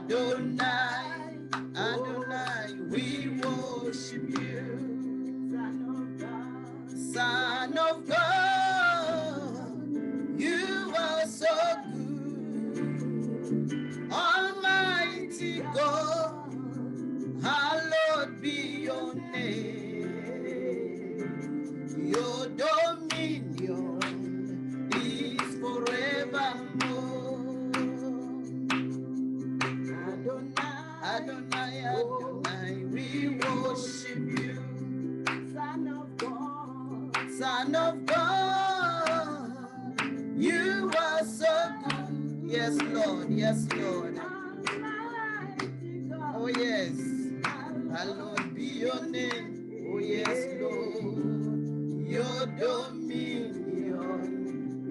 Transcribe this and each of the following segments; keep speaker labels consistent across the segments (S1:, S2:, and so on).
S1: Adonai, Adonai, we worship you. Son of God, you are so good. Almighty God, hallowed be your name. Your dominion is forevermore. Adonai, Adonai, we worship you. Son of God, Son of God, you are so good. Yes, Lord, yes, Lord. Oh, yes. Hallowed be your name. Oh, yes, Lord. Your dominion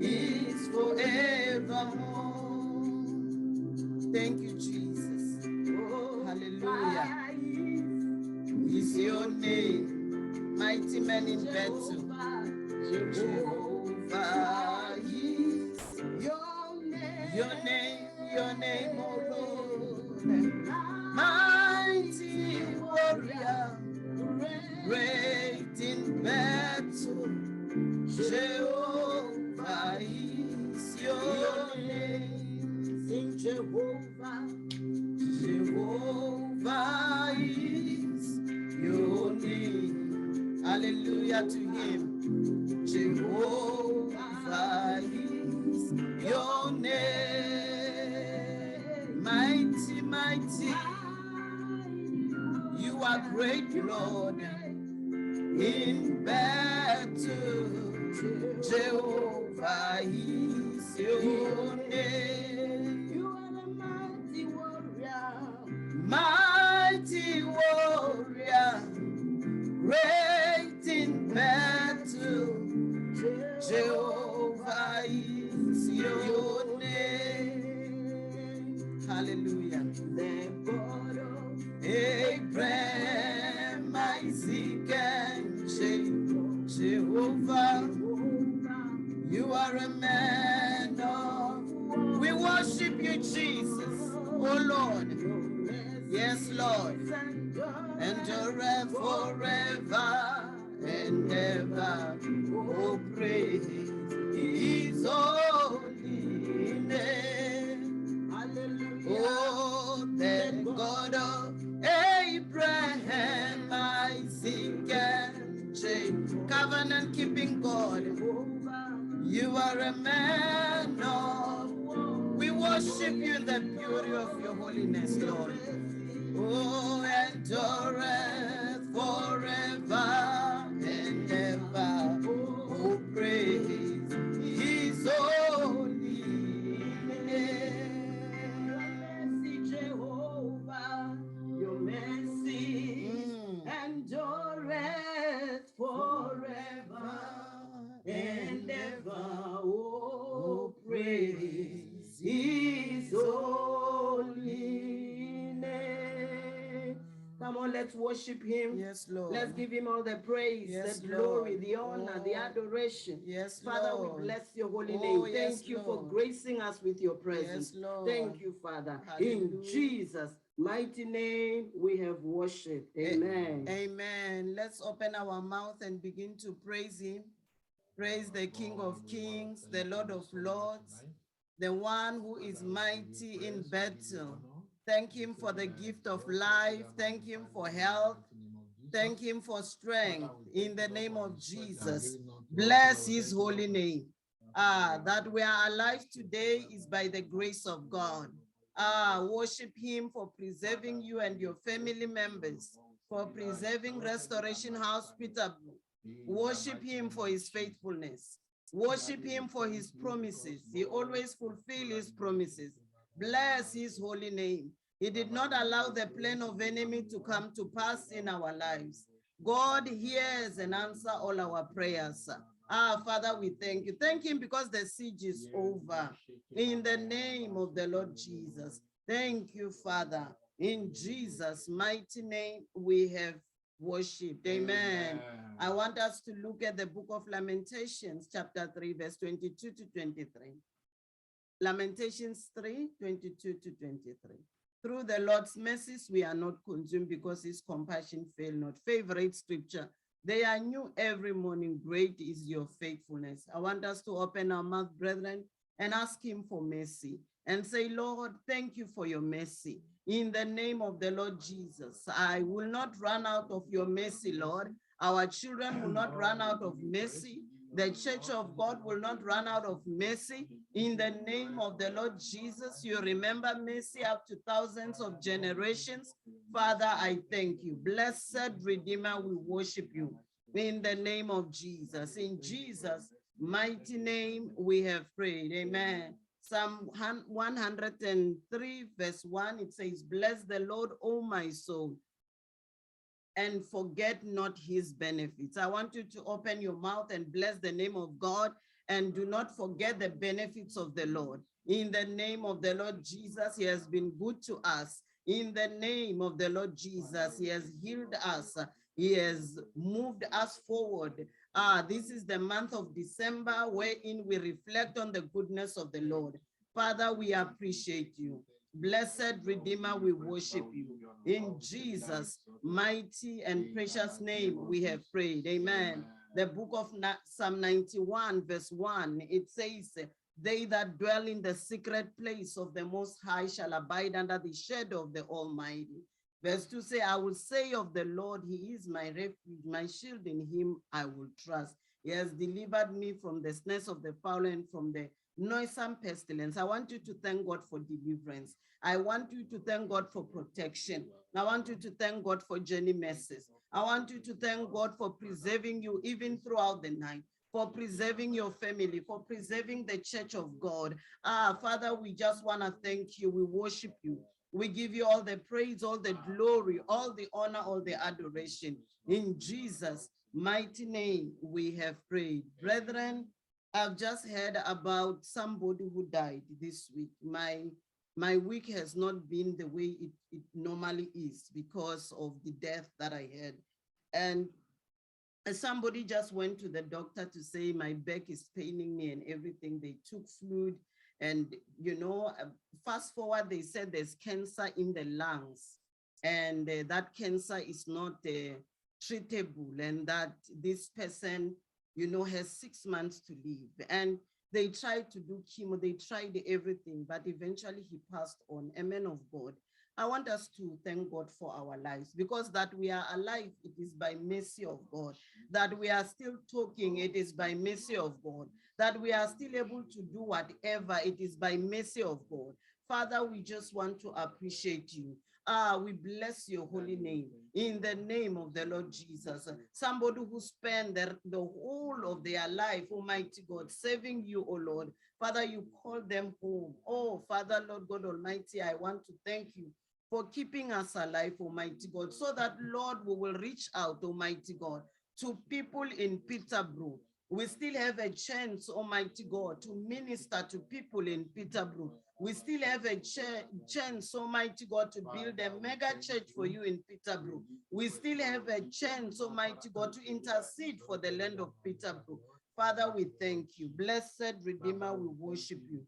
S1: is forevermore. Thank you, Jesus. Oh, hallelujah. Is your name, mighty man in battle. Jehovah is your name, oh Lord. Mighty warrior, great in battle. Jehovah is your name. Sing Jehovah. Jehovah is your name. Hallelujah to him. Jehovah is your name. Mighty, mighty. You are great, Lord, in battle. Jehovah is your name. You are a mighty warrior. Mighty warrior. Great in battle. Jehovah is your name. Hallelujah. The God of Abraham, Isaac, and Jacob. Jehovah, you are a man of. We worship you, Jesus. Oh Lord. Yes, Lord. Endure forever and ever. Oh, praise his holy name. Hallelujah. Oh, the God of Abraham, Isaac, and Jacob, covenant keeping God. You are a man of. We worship you in the beauty of your holiness, Lord. Oh, endureth forever and ever. Oh, praise his holy name. Jehovah, your mercy endureth forever and ever. Oh, praise his holy name. Come on, let's worship him. Yes, Lord. Let's give him all the praise, yes, the glory, Lord. The honor, the adoration. Yes, Father, Lord. We bless your holy name. Thank you, Lord, for gracing us with your presence. Yes, Lord. Thank you, Father. Hallelujah. In Jesus' mighty name, we have worshiped. Amen. Amen. Let's open our mouth and begin to praise him. Praise the King of Kings, the Lord of Lords, the one who is mighty in battle. Thank him for the gift of life. Thank him for health. Thank him for strength in the name of Jesus. Bless his holy name. That we are alive today is by the grace of God. Worship him for preserving you and your family members, for preserving Restoration House Peterborough. Worship him for his faithfulness. Worship him for his promises. He always fulfills his promises. Bless his holy name. He did not allow the plan of enemy to come to pass in our lives. God hears and answers all our prayers. Father, we thank you. Thank him because the siege is over. In the name of the Lord Jesus. Thank you, Father. In Jesus' mighty name, we have worshipped. Amen. I want us to look at the book of Lamentations, chapter 3, verse 22 to 23. Lamentations 3, 22 to 23. Through the Lord's mercies, we are not consumed because his compassion fail not. Favorite scripture. They are new every morning. Great is your faithfulness. I want us to open our mouth, brethren, and ask him for mercy and say, Lord, thank you for your mercy. In the name of the Lord Jesus, I will not run out of your mercy, Lord. Our children will not run out of mercy. The church of God will not run out of mercy. In the name of the Lord Jesus, you remember mercy up to thousands of generations. Father, I thank you. Blessed Redeemer, we worship you. In the name of Jesus. In Jesus' mighty name, we have prayed. Amen. Psalm 103 verse 1, it says, bless the Lord, O my soul, and forget not his benefits. I want you to open your mouth and bless the name of God, and do not forget the benefits of the Lord. In the name of the Lord Jesus, he has been good to us. In the name of the Lord Jesus, he has healed us. He has moved us forward. This is the month of December, wherein we reflect on the goodness of the Lord. Father, we appreciate you. Blessed Redeemer, we worship you. In Jesus' mighty and precious name, we have prayed. Amen. The book of Psalm 91, verse 1, it says, they that dwell in the secret place of the Most High shall abide under the shadow of the Almighty. Verse 2 say, I will say of the Lord, he is my refuge, my shield, in him I will trust. He has delivered me from the snares of the fowler and from the noisome pestilence. I want you to thank God for deliverance. I want you to thank God for protection. I want you to thank God for journey mercies. I want you to thank God for preserving you even throughout the night, for preserving your family, for preserving the church of God. Father, we just want to thank you. We worship you. We give you all the praise, all the glory, all the honor, all the adoration. In Jesus' mighty name, we have prayed. Brethren, I've just heard about somebody who died this week. My week has not been the way it normally is because of the death that I had. And somebody just went to the doctor to say, my back is paining me and everything. They took fluid and, fast forward, they said there's cancer in the lungs and that cancer is not treatable, and that this person, has 6 months to live. And they tried to do chemo, they tried everything, but eventually he passed on. A man of God. I want us to thank God for our lives, because that we are alive, it is by mercy of God. That we are still talking, it is by mercy of God. That we are still able to do whatever, it is by mercy of God. Father, we just want to appreciate you. We bless your holy name in the name of the Lord Jesus. Somebody who spent the whole of their life, Almighty God, serving you, oh Lord. Father, you call them home. Oh, Father, Lord God Almighty, I want to thank you for keeping us alive, Almighty God, so that, Lord, we will reach out, Almighty God, to people in Peterborough. We still have a chance, Almighty God, to minister to people in Peterborough. We still have a chance, Almighty God, to build a mega church for you in Peterborough. We still have a chance, Almighty God, to intercede for the land of Peterborough. Father, we thank you. Blessed Redeemer, we worship you.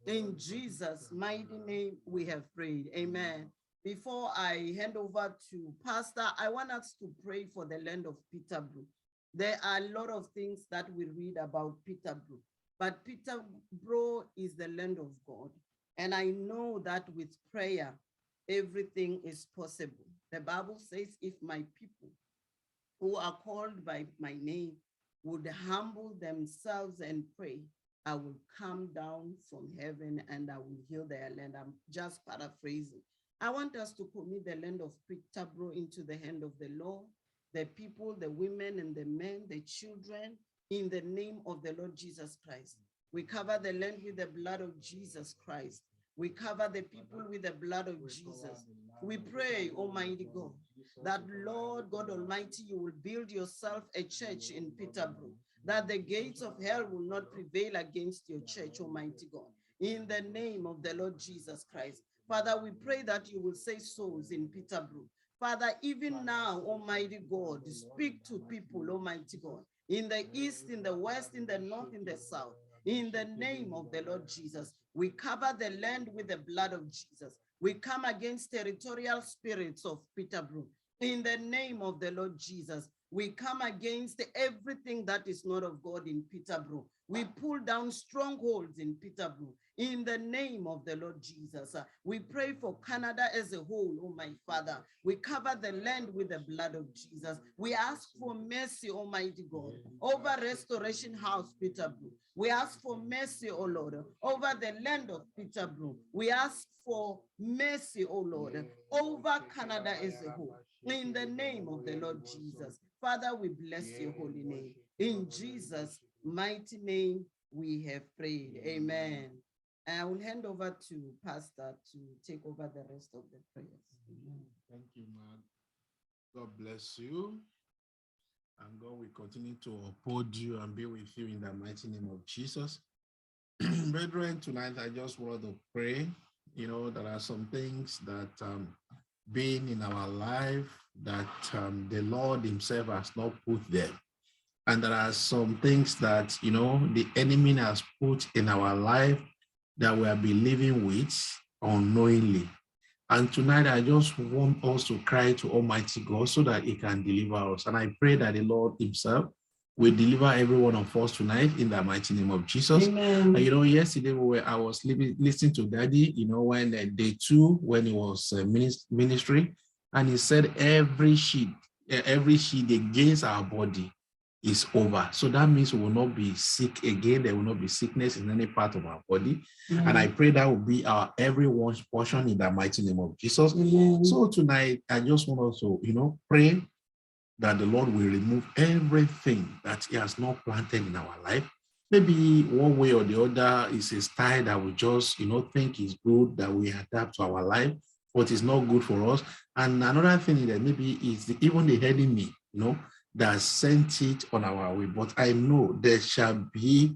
S1: In Jesus' mighty name, we have prayed. Amen. Before I hand over to Pastor, I want us to pray for the land of Peterborough. There are a lot of things that we read about Peterborough, but Peterborough is the land of God. And I know that with prayer, everything is possible. The Bible says, if my people who are called by my name would humble themselves and pray, I will come down from heaven and I will heal their land. I'm just paraphrasing. I want us to commit the land of Peterborough into the hand of the Lord, the people, the women and the men, the children, in the name of the Lord Jesus Christ. We cover the land with the blood of Jesus Christ. We cover the people with the blood of Jesus. We pray, Almighty God, that Lord God Almighty, you will build yourself a church in Peterborough, that the gates of hell will not prevail against your church, Almighty God, in the name of the Lord Jesus Christ. Father, we pray that you will save souls in Peterborough. Father, even now, Almighty God, speak to people, Almighty God, in the east, in the west, in the north, in the south, in the name of the Lord Jesus. We cover the land with the blood of Jesus. We come against territorial spirits of Peterborough. In the name of the Lord Jesus, we come against everything that is not of God in Peterborough. We pull down strongholds in Peterborough. In the name of the Lord Jesus, we pray for Canada as a whole, oh my Father. We cover the land with the blood of Jesus. We ask for mercy, Almighty God, over Restoration House, Peterborough. We ask for mercy, oh Lord, over the land of Peterborough. We ask for mercy, oh Lord, over Canada as a whole. In the name of the Lord Jesus. Father, we bless your holy name. In Jesus' mighty name, we have prayed. Amen. I will hand over to Pastor to take over the rest of the prayers.
S2: Thank you, man. God bless you. And God will continue to uphold you and be with you in the mighty name of Jesus. Brethren, tonight I just want to pray. You know, there are some things that been in our life that the Lord himself has not put there. And there are some things that, you know, the enemy has put in our life that we have been living with unknowingly. And tonight, I just want us to cry to Almighty God so that he can deliver us. And I pray that the Lord himself will deliver every one of us tonight in the mighty name of Jesus.
S1: Amen.
S2: You know, yesterday I was listening to Daddy, you know, when day 2, when he was ministry, and he said every sheep against our body is over. So that means we will not be sick again. There will not be sickness in any part of our body. And I pray that will be our everyone's portion in the mighty name of Jesus. So tonight, I just want us to, you know, pray that the Lord will remove everything that he has not planted in our life. Maybe one way or the other is a style that we just, you know, think is good, that we adapt to our life, but it's not good for us. And another thing that maybe is even the enemy, you know, that sent it on our way. But I know there shall be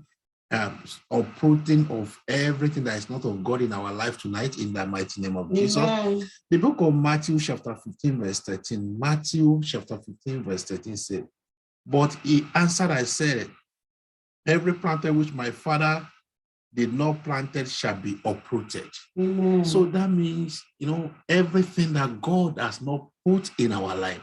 S2: uprooting of everything that is not of God in our life tonight in the mighty name of Jesus. The book of Matthew chapter 15 verse 13. Matthew chapter 15 verse 13 said, but he answered, I said, every planted which my Father did not planted shall be uprooted. So that means, you know, everything that God has not put in our life,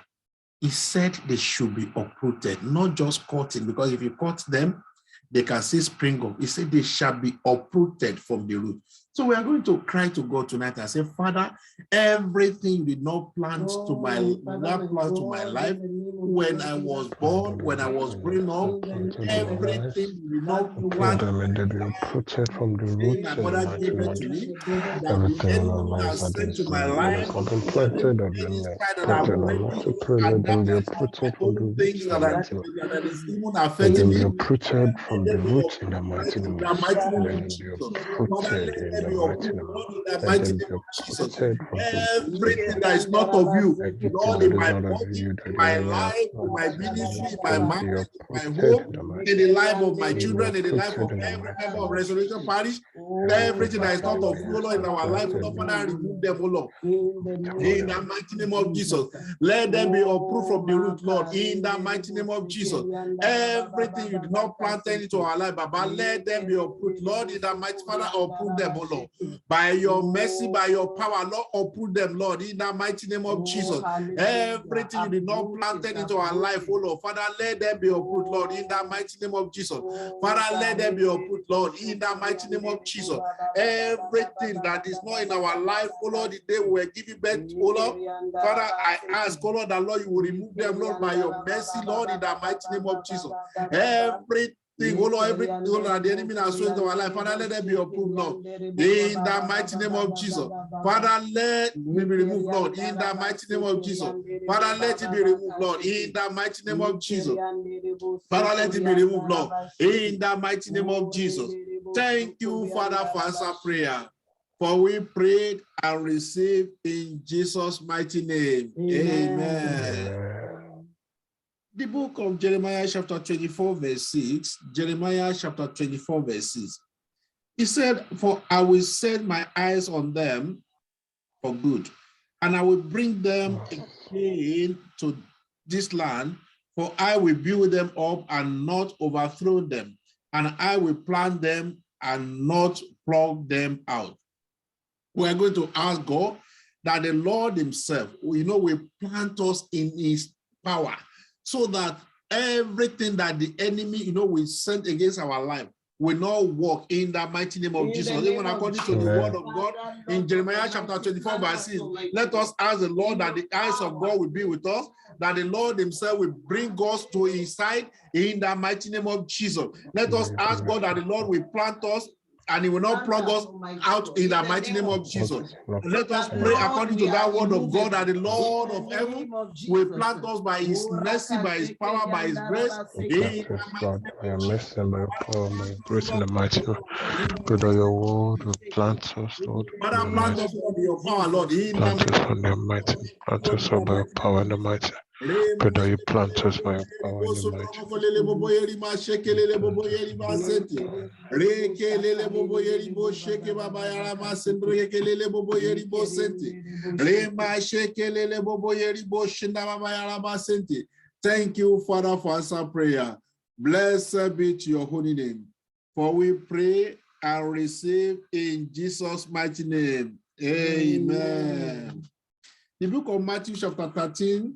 S2: he said they should be uprooted, not just cutting, because if you cut them, they can see spring up. He said they shall be uprooted from the root. So we are going to cry to God tonight and say, Father, everything you did not plant to my life when I was born, when I was growing up, everything you did not plant
S3: be uprooted from the root.
S2: my mother gave it to me, that
S3: Everything
S2: the
S3: in our
S2: enemy
S3: lives
S2: has
S3: that
S2: sent
S3: is
S2: to my
S3: that
S2: life,
S3: has not been planted or been
S2: that I'm
S3: planted or not to pray, let them be uprooted from the root
S2: things
S3: in the mighty name.
S2: that is even
S3: Let
S2: affecting
S3: them
S2: me.
S3: be uprooted from the root in the mighty name
S2: In
S3: of
S2: the mighty name
S3: Let
S2: of
S3: them be
S2: Jesus.
S3: uprooted in the mighty name.
S2: In the
S3: Let
S2: mighty
S3: them
S2: name
S3: be
S2: of Jesus.
S3: uprooted from the
S2: Everything that is not of you,
S3: everything
S2: Lord,
S3: that
S2: in
S3: is
S2: my
S3: not of
S2: body,
S3: you,
S2: in
S3: that the
S2: my
S3: enemy has
S2: life, in my
S3: planted.
S2: ministry, in
S3: Let
S2: my
S3: them
S2: marriage,
S3: be
S2: in my
S3: uprooted
S2: home,
S3: in the mighty
S2: in the life of my
S3: Let them be
S2: children, in the life of
S3: uprooted in the
S2: every
S3: mighty
S2: member of
S3: name.
S2: Restoration Parish. Everything
S3: Everything
S2: that
S3: that
S2: is not of you, Lord, in our life, Lord, Father, remove them, O Lord. In the mighty name of Jesus, let them be uprooted from the root, Lord. In the mighty name of Jesus, everything you did not plant into our life, Baba, let them be uprooted, Lord. In the mighty Father, uproot them, O Lord. By your mercy, by your power, Lord, uproot them, Lord. In the mighty name of Jesus, everything you did not plant into our life, O Lord, Father, let them be uprooted, Lord. In the mighty name of Jesus, Father, let them be uprooted, Lord. In the mighty name of Jesus, everything that is not in our life, oh Lord, the day we were giving birth, oh Lord, Father, I ask, oh Lord, that Lord, you will remove them, Lord, by your mercy, Lord, in the mighty name of Jesus. Everything, oh Lord, everything, oh Lord, that the enemy has sown into our life, Father, let them be approved, Lord, in the mighty name of Jesus. Father, let me be removed, Lord, in the mighty name of Jesus. Father, let it be removed, Lord, in the mighty name of Jesus. Father, let it be removed, Lord, in the mighty name of Jesus. Thank you, Father, for answer prayer. For we prayed and received in Jesus' mighty name. Amen. The book of Jeremiah chapter 24 verse 6, Jeremiah chapter 24 verse 6. He said, for I will set my eyes on them for good, and I will bring them again to this land, for I will build them up and not overthrow them, and I will plant them and not plug them out. We're going to ask God that the Lord himself, will plant us in his power so that everything that the enemy, we sent against our life will not walk in the mighty name of Jesus. Even according to the word of God in Jeremiah chapter 24 verse 6, let us ask the Lord that the eyes of God will be with us, that the Lord himself will bring us to his side in the mighty name of Jesus. Let us ask God that the Lord will plant us and he will not plug us out in the mighty name of Jesus. Let us pray according to that word of God that the Lord of heaven will plant us by his mercy, by his power, by his grace.
S3: Lord, by your mercy and by your power, by your grace in the mighty name. Good of your word will plant us, Lord.
S2: Father, plant us by your power, Lord.
S3: Plant us on the mighty. Plant us by your power in the mighty. Good of you plant us by your power in the mighty.
S2: Thank you, Father, for answer prayer. Blessed be to your holy name. For we pray and receive in Jesus' mighty name. Amen. The book of Matthew chapter 13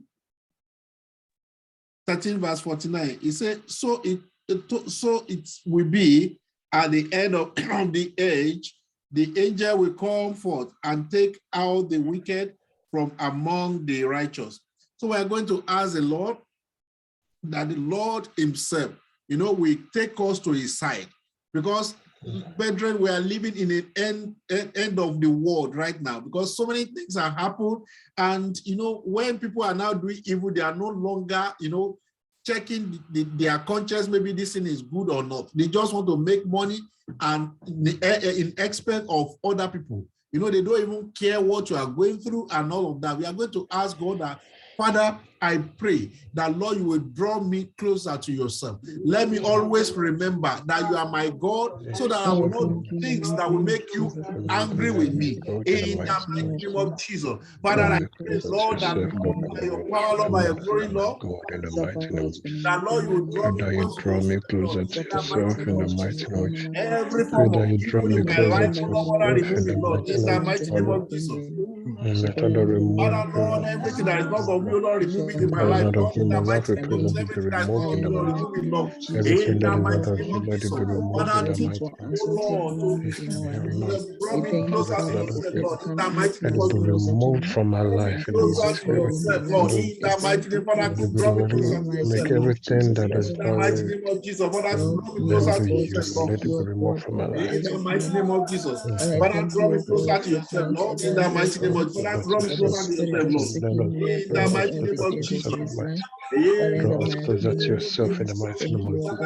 S2: verse 49, it says, so it will be at the end of the age, the angel will come forth and take out the wicked from among the righteous. So we are going to ask the Lord that the Lord himself, will take us to his side, because brethren, we are living in an end of the world right now, because so many things have happened. And, when people are now doing evil, they are no longer, checking their conscience, maybe this thing is good or not. They just want to make money and in expense of other people. They don't even care what you are going through and all of that. We are going to ask God that, Father, I pray that, Lord, you will draw me closer to yourself. Let me always remember that you are my God, so that I will not do things that will make you angry with me. In the mighty name of Jesus. Father, I pray, Lord, that by your power, Lord, by your glory, Lord,
S3: in the mighty name.
S2: that, Lord, you will
S3: Draw me closer to yourself in the mighty name.
S2: every form of
S3: Draw
S2: evil
S3: me
S2: in my
S3: closer
S2: life,
S3: to
S2: Lord,
S3: yourself in
S2: remove
S3: the
S2: it, Lord,
S3: mighty
S2: in the
S3: name.
S2: mighty name of Jesus. Father, Lord, everything that is not of you, Lord, remove it in my life, Lord, in the mighty name of Jesus. Everything that is not of you, Lord, remove it, Lord,
S3: Everything
S2: in
S3: that
S2: the
S3: is not
S2: mighty
S3: of
S2: name
S3: you,
S2: of
S3: let it
S2: Jesus.
S3: be removed in
S2: Father,
S3: the
S2: teach
S3: mighty
S2: me,
S3: name.
S2: oh Lord, to draw me closer to yourself, Lord, in the mighty
S3: Let
S2: name
S3: it
S2: of
S3: be
S2: Jesus.
S3: removed from my life in the
S2: Closer
S3: mighty
S2: to
S3: name.
S2: yourself, Lord, in the mighty name, Father,
S3: Let it be
S2: draw me closer
S3: removed.
S2: to yourself,
S3: Make
S2: Lord.
S3: everything that is
S2: In the mighty
S3: buried
S2: name of Jesus, Father, draw me
S3: known
S2: closer
S3: to
S2: to
S3: you.
S2: yourself, Lord.
S3: Let it be removed from my life.
S2: In the mighty name of Jesus.
S3: In
S2: Father,
S3: Jesus'
S2: draw me closer to yourself, Lord. In the mighty name of Jesus. Father,
S3: Present
S2: draw me
S3: yourself.
S2: closer to yourself, Lord. In the
S3: Draw us
S2: mighty name
S3: closer to
S2: of
S3: yourself
S2: Jesus.
S3: in the mighty.
S2: In
S3: Draw us closer to yourself in the mighty name of Jesus.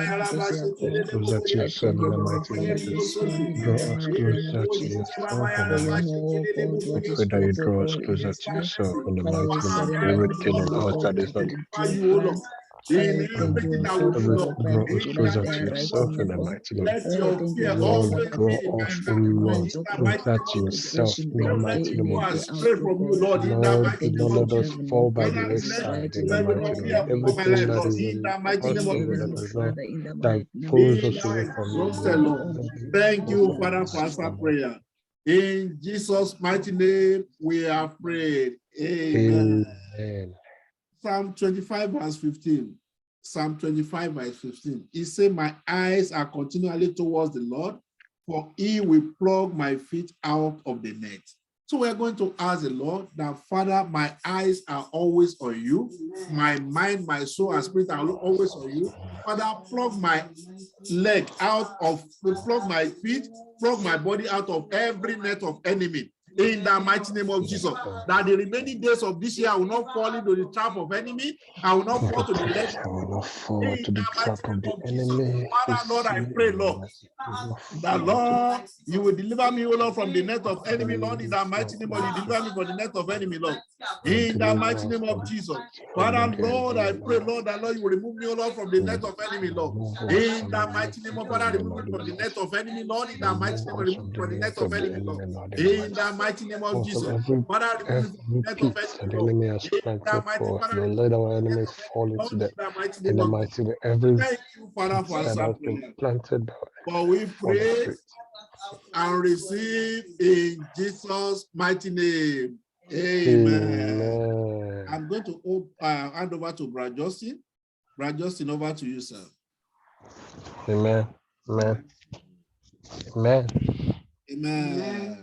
S3: Closer to yourself in the mighty name of Jesus. Draw us closer to yourself in the mighty name. I pray that you draw us closer to yourself in the mighty name. Everything in us that is not
S2: you, O Lord. In everything that we do, Lord.
S3: draw
S2: In
S3: us
S2: the
S3: closer to
S2: mighty name of
S3: yourself in the
S2: Jesus.
S3: mighty name.
S2: Let your fear
S3: Lord,
S2: always
S3: draw
S2: be in my
S3: us, O
S2: heart, Lord.
S3: Lord,
S2: In the mighty
S3: closer
S2: name
S3: to
S2: of Jesus.
S3: yourself in the
S2: Don't let
S3: mighty
S2: me
S3: name
S2: go
S3: of Jesus.
S2: astray from you, Lord. In the
S3: Lord,
S2: mighty
S3: do
S2: name
S3: not
S2: of
S3: let us
S2: Jesus.
S3: fall by the
S2: Father, let
S3: wayside in the
S2: there be
S3: mighty
S2: no
S3: name.
S2: fear upon my
S3: Everything
S2: life,
S3: that
S2: Lord.
S3: is
S2: In
S3: in
S2: the mighty
S3: us,
S2: name
S3: O
S2: of
S3: Lord,
S2: Jesus.
S3: that pulls
S2: Be
S3: us
S2: thou
S3: away from you,
S2: exalted,
S3: Lord.
S2: Lord. Thank you, Father, for answer prayer. In Jesus' mighty name, we have prayed. Amen.
S3: Amen.
S2: Psalm 25, verse 15. Psalm 25, verse 15. He said, my eyes are continually towards the Lord, for he will plug my feet out of the net. So we're going to ask the Lord that, Father, my eyes are always on you. My mind, my soul, and spirit are always on you. Father, plug my leg out of, plug my feet, plug my body out of every net of enemy. In the mighty name of Jesus, that the remaining days of this year I will not fall into the trap of enemy. I will not fall to the left.
S3: I will not fall to the trap of the enemy.
S2: Father, Lord, I pray, Lord, that, Lord, you will deliver me, O Lord, from the net of enemy, Lord, in the mighty name of you. Deliver me from the net of enemy, Lord. In the mighty name of Jesus. Father, Lord, I pray, Lord, that, Lord, you will remove me, O Lord, from the net of enemy, Lord. In the mighty name of Father, remove me from the net of enemy, Lord. In the mighty name of remove me from the net of enemy, Lord. In the mighty name of Jesus.
S3: Every
S2: Father,
S3: pit that the enemy has planted for us, Lord, let our enemies fall into them. In the mighty name, every
S2: thank you, Father, for
S3: that has been planted by
S2: for we
S3: fall into
S2: pray
S3: it.
S2: and receive in Jesus' mighty name. Amen. I'm going to hand over to Brad Justin. Brad Justin, over to you, sir.
S3: Amen. Amen. Amen.
S2: Amen.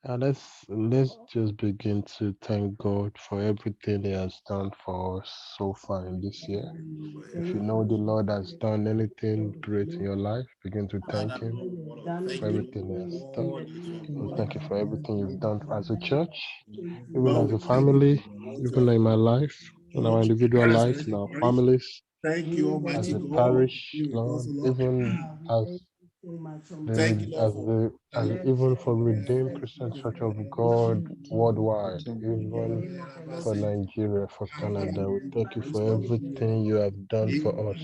S3: Let's just begin to thank God for everything He has done for us so far in this year. If you know the Lord has done anything great in your life, begin to thank Him for everything He has done. And thank you for everything you've done as a church, even as a family, even in my life, in our individual lives, in our families,
S2: thank you, Almighty
S3: as a
S2: God.
S3: parish, Lord, even as even for Redeemed Christian Church of God worldwide, even for Nigeria, for Canada. We thank you for everything you have done for us.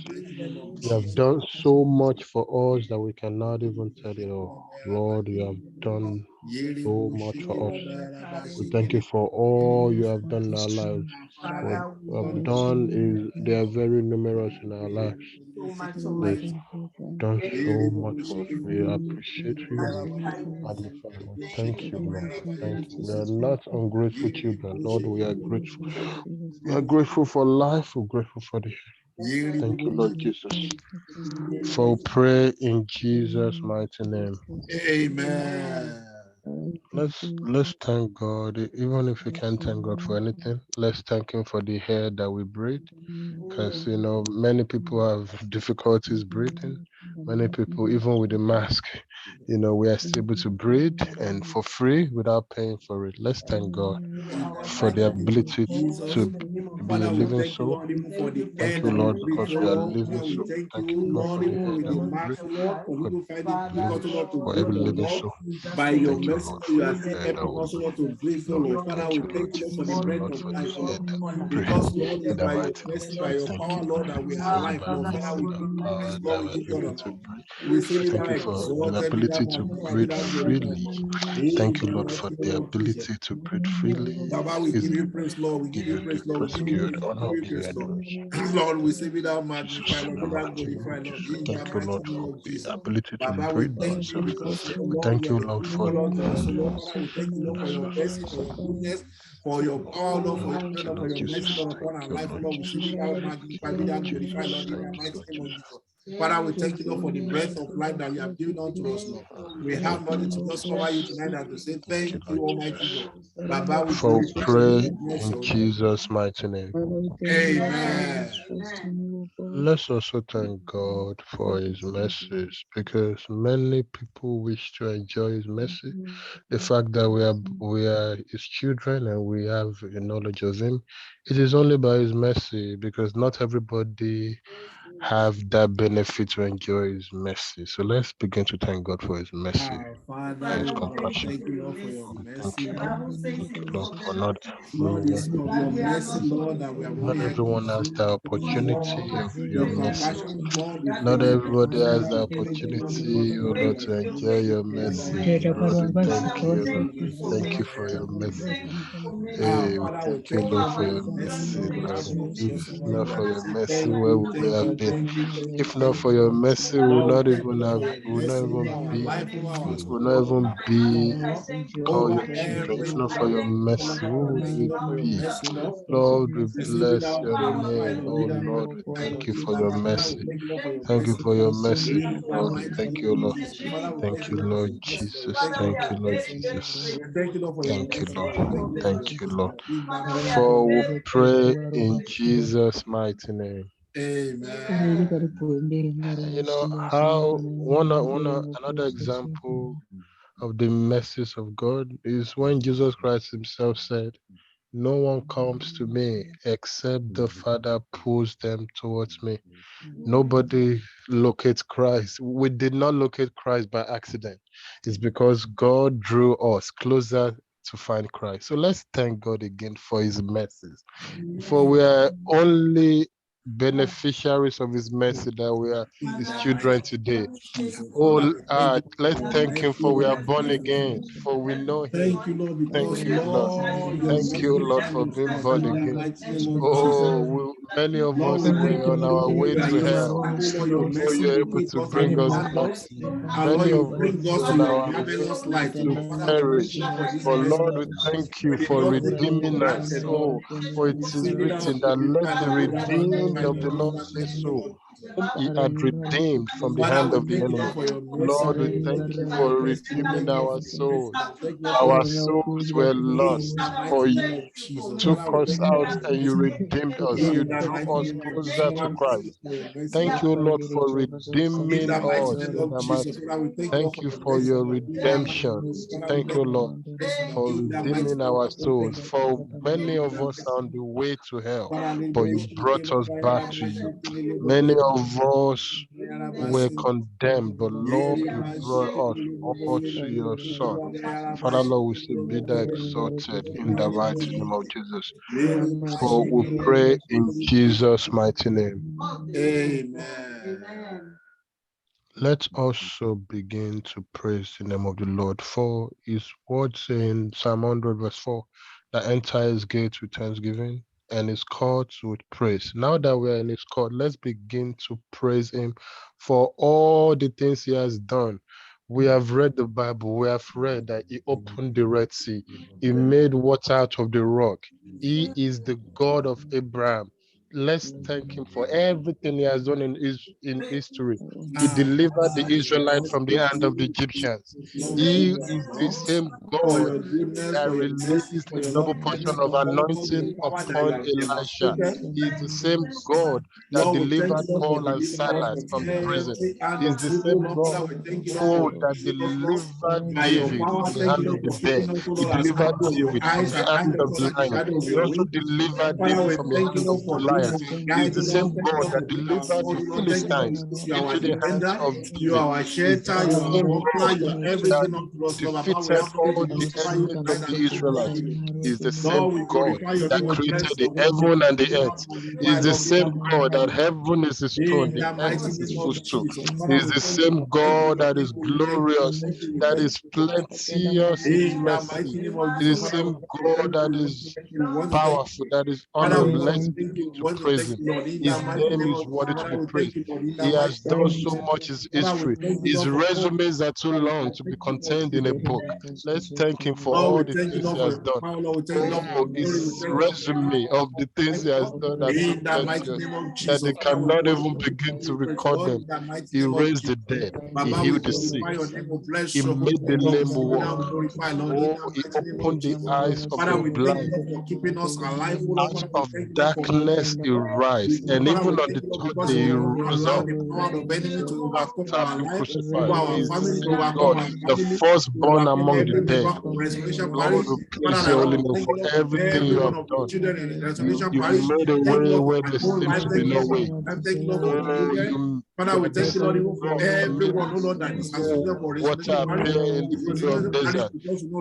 S3: You have done so much for us that we cannot even tell it all. Lord, you have done so much for us. We thank you for all you have done in our lives. What you have done is they are very numerous in our lives. You've done so much for us. We appreciate you. We magnify you. Thank you, Lord. Thank you. We are not ungrateful children, Lord. We are grateful. We are grateful for life. We're grateful for the. Thank you, Lord Jesus. For pray in Jesus' mighty name.
S2: Amen.
S3: Let's thank God. Even if we can't thank God for anything, let's thank Him for the air that we breathe. Because many people have difficulties breathing. Many people, even with the mask, we are still able to breathe and for free without paying for it. Let's thank God for the ability to be a living soul. Thank you, Lord, because we are living soul. Thank you, Lord, for the air that we breathe, for every living soul.
S2: By your
S3: Thank you,
S2: mercy,
S3: Lord,
S2: you
S3: for
S2: are
S3: the
S2: still
S3: air that
S2: able
S3: we
S2: also
S3: breathe.
S2: to grateful,
S3: Lord,
S2: Lord. Father,
S3: thank
S2: we
S3: you,
S2: thank
S3: Lord
S2: you for the
S3: Jesus,
S2: breath
S3: Lord,
S2: of
S3: for
S2: life,
S3: the air
S2: Lord.
S3: that we breathe.
S2: Because, Lord,
S3: In
S2: it's
S3: the
S2: by your
S3: mighty name of
S2: mercy, by
S3: Jesus,
S2: your
S3: thank
S2: power,
S3: you,
S2: Lord,
S3: Lord,
S2: that we are
S3: for
S2: alive,
S3: by
S2: Lord. Father, we
S3: your
S2: give you praise,
S3: power
S2: Lord.
S3: that
S2: We
S3: we're
S2: give you
S3: able
S2: honor,
S3: to
S2: Lord.
S3: breathe.
S2: We say it
S3: Thank
S2: now,
S3: you for the
S2: exalted, be
S3: ability
S2: that
S3: to
S2: magnified, be
S3: breathe
S2: that
S3: freely.
S2: glorified.
S3: Thank
S2: In
S3: you,
S2: the
S3: Lord, for
S2: mighty
S3: the
S2: name of Jesus.
S3: ability to breathe freely.
S2: Baba, we give you praise, Lord. We give
S3: Give
S2: you
S3: you the
S2: praise, Lord. We
S3: praise,
S2: give you
S3: give you
S2: praise,
S3: the
S2: Lord. We
S3: honor,
S2: give you
S3: give you
S2: praise, Lord.
S3: adoration.
S2: Lord, we
S3: Thank
S2: say,
S3: you,
S2: be that
S3: Jesus,
S2: magnified,
S3: in
S2: Lord.
S3: the
S2: Be that
S3: mighty name of
S2: glorified, Lord.
S3: Jesus.
S2: In the
S3: Thank you,
S2: mighty
S3: Lord,
S2: name
S3: for
S2: of
S3: the
S2: Jesus.
S3: ability to
S2: Baba, we
S3: breathe by
S2: thank you
S3: ourselves.
S2: because,
S3: We
S2: Lord,
S3: thank
S2: you
S3: you,
S2: have
S3: Lord,
S2: been
S3: for
S2: good unto us,
S3: the
S2: Lord. Father, we thank you, Lord, for your mercy, for your goodness, for your power, Lord, for your
S3: thank
S2: strength,
S3: you,
S2: Lord, for
S3: Lord
S2: your mercy,
S3: Jesus.
S2: Lord,
S3: Thank
S2: upon our
S3: you,
S2: life,
S3: Lord
S2: Lord. We say, be
S3: Jesus.
S2: thou
S3: Thank
S2: magnified,
S3: you,
S2: be
S3: Lord
S2: thou glorified,
S3: Jesus.
S2: Lord, in
S3: Thank
S2: the
S3: you,
S2: mighty
S3: Lord
S2: name of
S3: Jesus.
S2: Jesus. Father, we thank you, Lord, for the breath of life that you have given unto us, Lord. We have nothing to just cover you tonight and to say
S3: Thank you,
S2: thank
S3: Lord
S2: you, Almighty
S3: Jesus.
S2: God. Baba, we
S3: For
S2: glorify your
S3: pray
S2: name, bless
S3: in
S2: your name.
S3: Jesus' mighty name.
S2: Amen.
S3: Let's also thank God for His mercies because many people wish to enjoy His mercy. The fact that we are His children and we have a knowledge of Him, it is only by His mercy because not everybody have that benefit to enjoy His mercy. So let's begin to thank God for His mercy
S2: Our Father,
S3: and His
S2: we
S3: compassion.
S2: thank you, Lord, for your
S3: Thank
S2: mercy,
S3: you,
S2: Lord.
S3: Lord, for not
S2: Lord,
S3: everyone.
S2: it's of your mercy, Lord, that we have
S3: Not
S2: only
S3: everyone has the
S2: Lord,
S3: opportunity of your
S2: your
S3: mercy.
S2: compassion, Lord, is
S3: Not
S2: running
S3: everybody
S2: over.
S3: has
S2: Father,
S3: the
S2: we thank you, Lord, because
S3: opportunity,
S2: of
S3: oh
S2: your
S3: Lord, to
S2: mercy.
S3: enjoy your mercy. Lord, we thank you, Lord. Thank you for your mercy. Hey, we
S2: Father, we
S3: thank you,
S2: thank you,
S3: Lord,
S2: Lord,
S3: for
S2: for
S3: your
S2: your mercy,
S3: mercy,
S2: Lord. We
S3: Lord.
S2: have no
S3: If
S2: choice over
S3: not
S2: it.
S3: for
S2: We
S3: your
S2: say
S3: mercy,
S2: thank
S3: where
S2: you,
S3: would we
S2: thank
S3: have
S2: you,
S3: been?
S2: thank you, thank you,
S3: If not
S2: thank
S3: for
S2: you,
S3: your
S2: Lord.
S3: mercy, we would
S2: Lord,
S3: not
S2: we thank you,
S3: even
S2: Lord,
S3: have,
S2: for your
S3: we would not
S2: mercy over
S3: even
S2: our
S3: be,
S2: life, over our
S3: we would
S2: school,
S3: not
S2: over
S3: even
S2: our
S3: be called
S2: over
S3: your children. If not for
S2: everything,
S3: your
S2: Lord.
S3: mercy,
S2: Father,
S3: who
S2: we
S3: would
S2: thank you,
S3: we
S2: Lord, for your
S3: be?
S2: mercy, Lord.
S3: Lord, we
S2: We say, be
S3: bless
S2: thou
S3: your
S2: glorified,
S3: name.
S2: Lord. Be
S3: Oh
S2: thou
S3: Lord,
S2: magnified,
S3: thank
S2: Lord.
S3: you
S2: Be
S3: for
S2: thou,
S3: your
S2: Father, we
S3: mercy.
S2: thank you, Lord, for your
S3: Thank you
S2: mercy.
S3: for your mercy.
S2: In the
S3: Lord, we
S2: mighty
S3: thank
S2: name
S3: you,
S2: of
S3: Lord.
S2: Jesus. Father, we thank
S3: Thank
S2: you,
S3: you,
S2: Lord, for
S3: Lord
S2: your mercy, Lord. We
S3: Jesus.
S2: thank you, Lord,
S3: Thank
S2: for
S3: you,
S2: your
S3: Lord
S2: mercy.
S3: Jesus.
S2: We thank you, Lord, for your
S3: Thank you,
S2: mercy,
S3: Lord.
S2: Lord. We thank you, Lord, for
S3: Thank
S2: your
S3: you,
S2: mercy,
S3: Lord.
S2: Lord. Be magnified.
S3: For we pray in Jesus' mighty name.
S2: Amen.
S3: You know how another example of the mercies of God is when Jesus Christ Himself said, "No one comes to me except the Father pulls them towards me." Nobody locates Christ. We did not locate Christ by accident. It's because God drew us closer to find Christ. So let's thank God again for His mercies. For we are only beneficiaries of his mercy, that we are his children today. Oh, let's thank him for we are born again, for we know him.
S2: Thank you, Lord,
S3: Thank you, Lord. Thank you, Lord, for being born again. Oh, many of us were on our way to hell before you're able to bring us back to you. Many of us were on our way to perish. But Lord, we thank you for redeeming us. Oh, for it is written that let the redeemed of the Lord say so, whom he had redeemed from the hand of the enemy. Lord, we thank you for redeeming our souls. Our souls were lost, but you took us out and you redeemed us. You drew us closer to Christ. Thank you, Lord, for redeeming us in the mighty. Thank you for your redemption. Thank you, Lord, for redeeming our souls. For many of us are on the way to hell, but you brought us back to you. Many of us were condemned, but Lord, you brought us all to your Son. Father, Lord, we say, be thou exalted in the mighty name of Jesus. For we pray in Jesus' mighty name.
S2: Amen.
S3: Let's also begin to praise the name of the Lord. For his word saying Psalm 100 verse 4, that enter his gates with thanksgiving and his courts with praise. Now that we are in his court, let's begin to praise him for all the things he has done. We have read the Bible. We have read that he opened the Red Sea. He made water out of the rock. He is the God of Abraham. Let's thank him for everything he has done in history. He delivered the Israelites from the hand of the Egyptians. He is the same God that released a double portion of anointing upon Elisha. He is the same God that delivered Paul and Silas from the prison. He is the same God that delivered David from the hand of the bear. He delivered David from the hand of the lion. He also delivered David from the hand of Goliath. He is the same God that delivered the Philistines into the hands of David. He is the same God that defeated all the enemies of the Israelites. He is the same God that created the heaven and the earth. He is the same God that heaven is his throne, the earth is his footstool. He is the same God that is glorious, that is plenteous in mercy. He is the same God that is powerful, that is honorable. Let's begin to praise him. His name is worthy to be praised. He has done so much in history. His resumes are too long to be contained in a book. Let's thank him for all the things he has done. Oh, his resume of the things he has done are so plenteous that they cannot even begin to record them. He raised the dead. He healed the sick. He made the lame walk. Oh, he opened the eyes of the blind. Out of darkness he rise, and even on the third day he rose up after being crucified. He is the same God, the firstborn among the dead. Lord, we praise your holy name for everything you have done. You made a way where there seemed to be no way. Oh, you are the same God that made water appear in the middle of desert.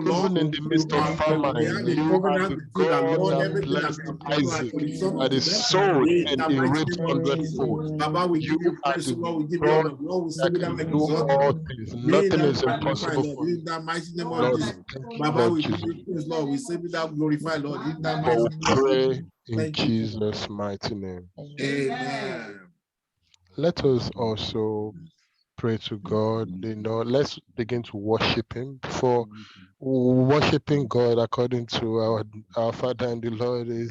S3: Even in the midst of famine, you are the God that blessed Isaac, that is sold and he reaped 100-fold. You are the God that can do all things. Nothing is impossible for you. Lord, we thank you, Lord Jesus. For we pray in Jesus' mighty name.
S2: Amen.
S3: Let us also pray to God. Let's begin to worship him. For worshiping God according to our Father and the Lord is,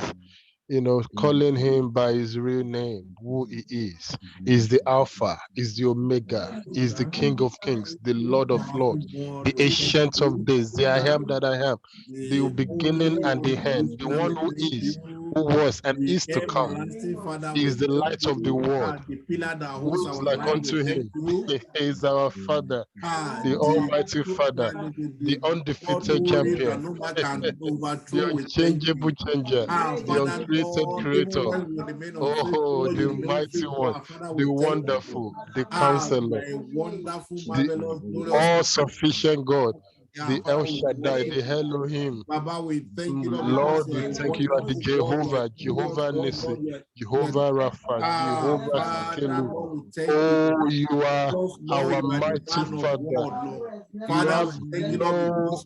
S3: calling him by his real name, who he is. He's the Alpha, he's the Omega, he's the King of Kings, the Lord of Lords, the Ancient of Days, the I am that I am, the beginning and the end, the one who is, who was, and is to come. He is the light of the world. Who is like unto him? He is our Father, the Almighty Father, the undefeated champion, the unchangeable changer, the uncreated creator. Oh, the mighty one, the wonderful, the counselor, the all-sufficient God, the El Shaddai, the Elohim.
S1: Baba, we thank you,
S3: Lord, we thank you. You are the Jehovah, Jehovah Nissi, Jehovah Rapha, Jehovah Sikelu. Oh, you are our mighty Father. You have no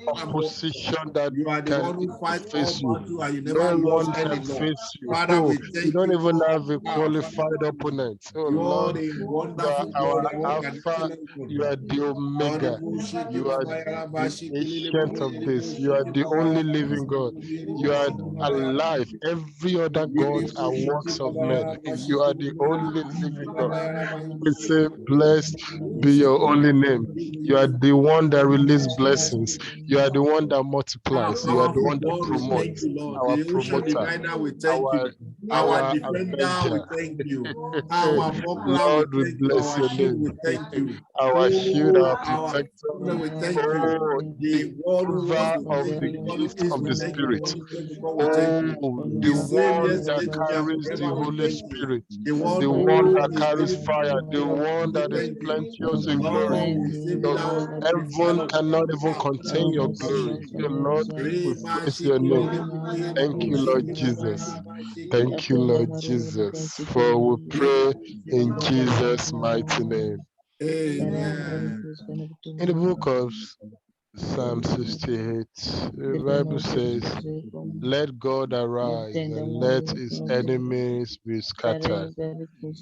S3: opposition that can face you. No one can face you. Oh, you don't even have a qualified opponent. Oh, Lord, you are our Alpha. You are the Omega. You are the ancient of this. You are the only living God. You are alive. Every other gods are works of men. You are the only living God. We say, blessed be your holy name. You are the one that releases blessings. You are the one that multiplies. You are the one that promotes. Our promoter, our avenger. Lord, we bless your name. Our shield, our protector. Oh, the giver of the gift of the Spirit. Oh, the one that carries the Holy Spirit, the one that carries fire, the one that is plenteous in glory. Heaven cannot even contain your glory. Lord, we bless your name. Thank you, Lord Jesus. Thank you, Lord Jesus. For we pray in Jesus' mighty name.
S1: Amen.
S3: In the book of Psalm 68, the Bible says, let God arise and let his enemies be scattered.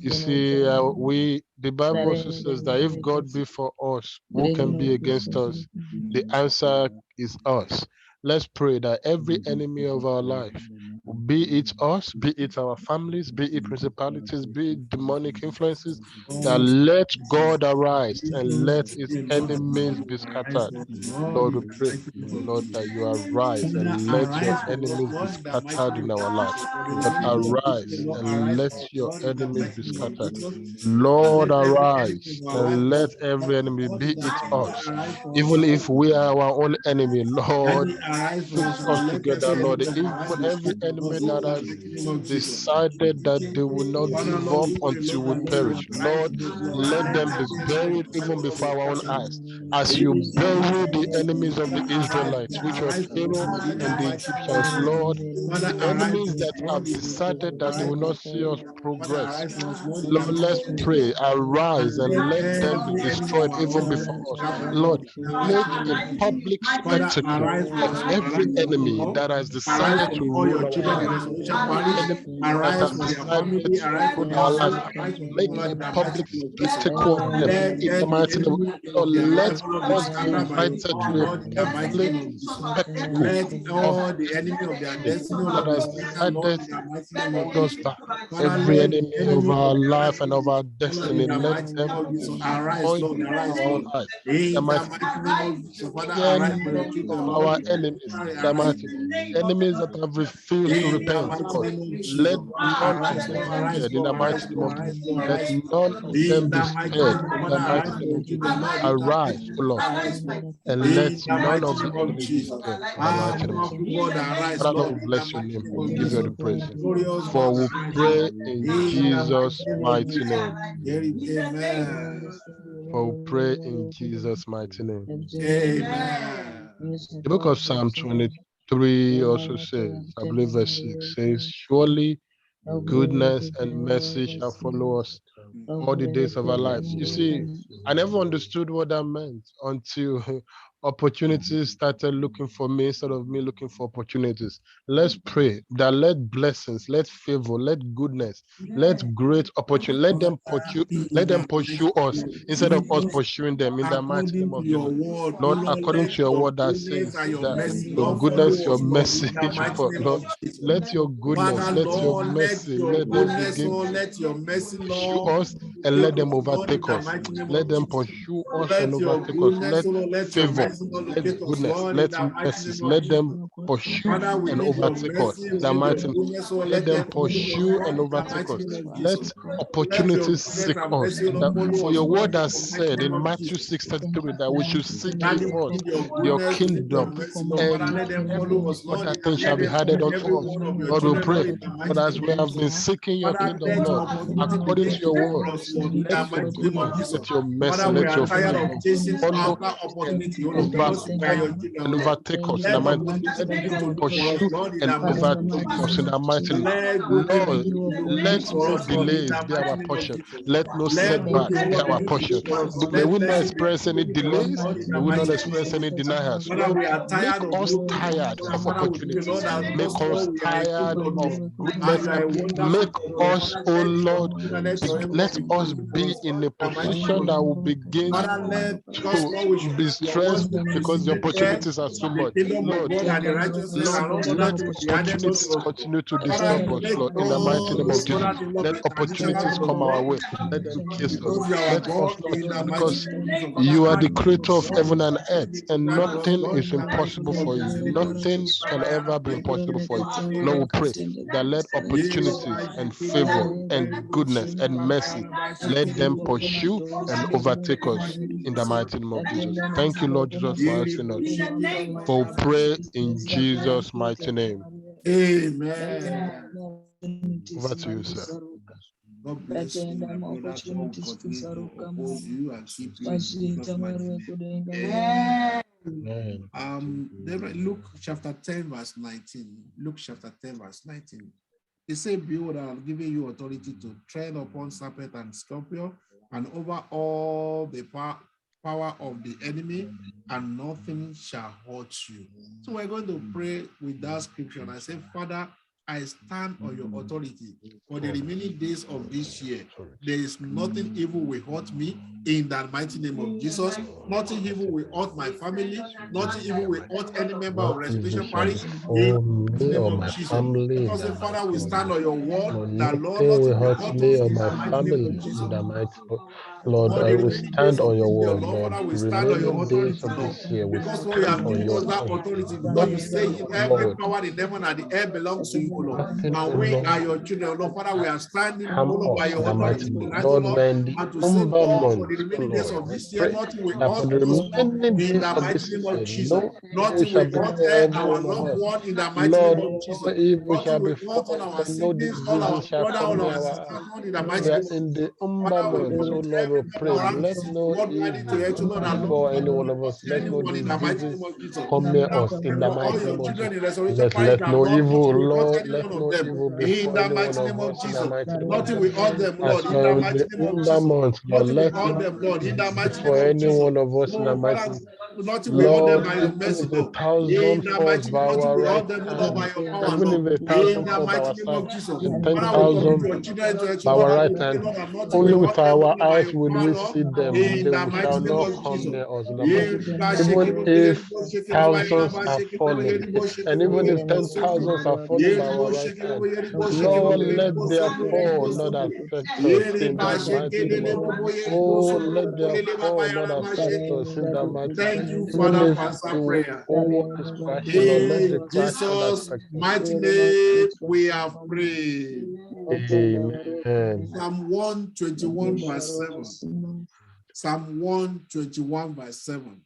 S3: You see, the Bible also says that if God be for us, who can be against us? The answer is us. Let's pray that every enemy of our life, be it us, be it our families, be it principalities, be it demonic influences, that let God arise and let his enemies be scattered. Lord, we pray, Lord, that you arise and let your enemies be scattered in our lives. That arise and let your enemies be scattered. Lord, arise and let every enemy, be it us. Even if we are our own enemy, Lord, put us together, Lord. Even every enemy that has decided that they will not give up until we perish, Lord, let them be buried even before our own eyes. As you bury the enemies of the Israelites, which were Pharaoh and the Egyptians, Lord, the enemies that have decided that they will not see us progress, Lord, let's pray, arise and let them be destroyed even before us. Lord, make a public spectacle of every enemy that has decided to rule our lives. Enemy that have decided to rule our lives. Make a public spectacle of them in the mighty name. Lord, let us be invited to a public spectacle of
S1: the enemy of their
S3: enemy
S1: destiny,
S3: that has decided to hold us back. Every enemy of our life and of our destiny, let them be destroyed before our own eyes. The mighty none of our enemies, the mighty enemies that have refused to repent, Lord, let none of them be spared in the mighty name of Jesus. Let none of them be spared in the mighty name of Jesus. Arise, O Lord, and let none of the enemies be spared in the mighty name of Jesus. Father, Lord, we bless your name. We give you the praise. For we pray in Jesus' mighty name. For we pray in Jesus' mighty name.
S1: Amen.
S3: The book of Psalm 23 also says, I believe verse 6 says, surely goodness and mercy shall follow us all the days of our lives. You see, I never understood what that meant until opportunities started looking for me instead of me looking for opportunities. Let's pray that let blessings, let favor, let goodness, let great opportunity, let them pursue us instead of us pursuing them in the mighty name of Jesus. Lord, according to your word that says that your goodness, your mercy, Lord, let your goodness, let your mercy, let them begin to pursue us and let them overtake us. Let them pursue us and overtake us. Let favor, let goodness, let mercies, let them pursue and overtake us. The mighty, let them pursue and overtake us. Let opportunities seek us. For your word has said in Matthew 6:33 that we should seek ye first your kingdom, and every other thing shall be added unto us. Lord, we pray. But as we have been seeking your kingdom, Lord, according to your word, let your goodness, let your mercy, let your favor follow and overtake us in the mighty name. Let them pursue and overtake us in the mighty name. Lord, let no delays be our portion. Let no setbacks be our portion. May we not experience any delays. May we not experience any denials. Lord, make us tired of opportunities. Make us tired of goodness. Make us, oh Lord, let us be in a position that will begin to be stressed because the opportunities are so much. Lord, let opportunities continue to disturb us, Lord, in the mighty name of Jesus. Let opportunities come our way. Let them kiss us. Let us not, because you are the creator of heaven and earth, and nothing is impossible for you. Nothing can ever be impossible for you. Lord, we pray that let opportunities and favor and goodness and mercy, let them pursue and overtake us in the mighty name of Jesus. Thank you, Lord Jesus, for answering us. For pray in Jesus' mighty name.
S1: Amen.
S3: Over to you, sir.
S1: God bless you, my brother. God will continue to uphold you and keep you in Jesus' mighty name. Amen. Luke chapter 10, verse 19. Luke chapter 10, verse 19. He said, behold, I have given you authority to tread upon serpent and scorpion and over all the power of the enemy, and nothing shall hurt you. So we're going to pray with that scripture. And I say, Father, I stand on your authority for the remaining days of this year. There is nothing evil will hurt me in the mighty name of Jesus. Nothing evil will hurt my family. Nothing evil will hurt any member of Restoration Parish in the name of Jesus. Because the Father will stand on your word. That Lord, nothing will hurt me or my family in the mighty name.
S3: Lord, I will stand on your word, Lord.
S1: We
S3: The
S1: stand on your
S3: remaining days of this year, we
S1: because
S3: stand
S1: you have
S3: on
S1: given
S3: your
S1: us that
S3: word.
S1: authority. Because you say every
S3: Lord,
S1: power in heaven and the earth belongs to you, Lord.
S3: nothing,
S1: And we
S3: Lord,
S1: are your children, Lord. Father, we are standing
S3: harm
S1: by
S3: us
S1: your
S3: in the mighty
S1: authority
S3: name.
S1: tonight,
S3: Lord,
S1: Lord,
S3: when the
S1: and to say,
S3: Umber
S1: God, for the
S3: months,
S1: remaining days
S3: Lord,
S1: of
S3: we
S1: this year,
S3: pray
S1: nothing will
S3: that for
S1: hurt
S3: the
S1: us
S3: remaining
S1: in
S3: days
S1: the
S3: of
S1: mighty
S3: this
S1: name of
S3: year,
S1: Jesus.
S3: no evil
S1: Nothing
S3: shall
S1: will
S3: befall
S1: hurt
S3: every
S1: our
S3: one of
S1: loved
S3: us.
S1: one in the mighty name
S3: Lord,
S1: of
S3: no
S1: Jesus.
S3: evil shall
S1: Nothing will
S3: befall
S1: hurt all
S3: us,
S1: our
S3: and no
S1: siblings, all our
S3: diseases shall
S1: brother,
S3: come
S1: all
S3: near
S1: our
S3: our
S1: sisters,
S3: house.
S1: Lord, in the mighty
S3: We are
S1: name of
S3: in the
S1: Jesus.
S3: Umber
S1: Father, we
S3: months, so
S1: commit
S3: Lord, we
S1: every
S3: pray,
S1: member around
S3: let no
S1: Lord, ready to
S3: evil
S1: let you know that Lord,
S3: befall any
S1: nothing
S3: one
S1: will
S3: of us.
S1: hurt
S3: Let no
S1: anyone in the mighty
S3: diseases
S1: name of Jesus.
S3: come near
S1: Now,
S3: us in the
S1: for all
S3: mighty
S1: your
S3: name of
S1: children
S3: Jesus.
S1: in Restoration
S3: Let
S1: Parish, that
S3: no
S1: Lord,
S3: evil,
S1: nothing will hurt
S3: Lord,
S1: any
S3: let
S1: one of
S3: no
S1: them.
S3: evil
S1: In
S3: befall
S1: the
S3: any one
S1: mighty name
S3: of
S1: of
S3: us in the
S1: Jesus.
S3: mighty name of
S1: Nothing
S3: Jesus.
S1: will hurt them,
S3: As
S1: Lord. In
S3: we are
S1: the
S3: in the
S1: mighty name of
S3: Umber
S1: Jesus.
S3: month, Lord,
S1: Nothing will
S3: let
S1: hurt
S3: no
S1: them, Lord. In the
S3: evil
S1: mighty name
S3: befall
S1: of
S3: any
S1: Jesus.
S3: one of us in the
S1: Oh,
S3: mighty
S1: Father,
S3: name.
S1: nothing will hurt them
S3: Lord,
S1: by your
S3: even
S1: mercy,
S3: if a
S1: Lord. In
S3: thousand
S1: the
S3: falls
S1: mighty
S3: by
S1: nothing
S3: our
S1: will
S3: right
S1: hurt them, Lord,
S3: hand,
S1: by your power,
S3: even
S1: Lord.
S3: if a
S1: In
S3: thousand
S1: the
S3: fall by
S1: mighty
S3: our
S1: name of
S3: side,
S1: Jesus.
S3: and
S1: Father, we commit
S3: 10,000
S1: your children to
S3: by
S1: you, Lord,
S3: our
S1: and
S3: right
S1: we pray,
S3: hand,
S1: Lord, that nothing
S3: only
S1: will
S3: with
S1: hurt them,
S3: our
S1: Lord, by
S3: eyes
S1: your
S3: would
S1: power,
S3: we
S1: Lord.
S3: see them.
S1: In
S3: They
S1: the mighty
S3: shall
S1: name
S3: not
S1: of
S3: come
S1: Jesus.
S3: near us in the mighty. Even if thousands are falling, and even if 10,000s are falling by our right hand, Lord, let their fall not affect us in the mighty name of. Oh, let their fall not affect us in the mighty name.
S1: Thank you,
S3: Even
S1: Father,
S3: if
S1: for answer
S3: it will
S1: prayer.
S3: fall is crashing, Lord, let the
S1: In
S3: crash not
S1: Jesus'
S3: affect us.
S1: mighty name, we have prayed.
S3: Amen.
S1: Psalm 121, verse 7. Psalm 121, verse 7.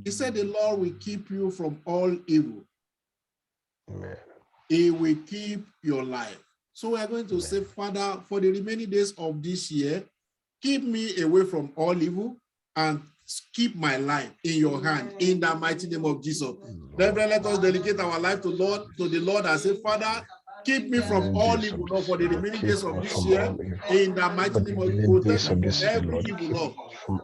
S1: He said, the Lord will keep you from all evil.
S3: Amen.
S1: He will keep your life. So we are going to say, Father, for the remaining days of this year, keep me away from all evil and keep my life in your hand, in the mighty name of Jesus. Therefore, let us dedicate our life to the Lord and say, Father, keep me from all evil, Lord, for the remaining days of this year, in the mighty name of Jesus. Protect me from every evil, Lord.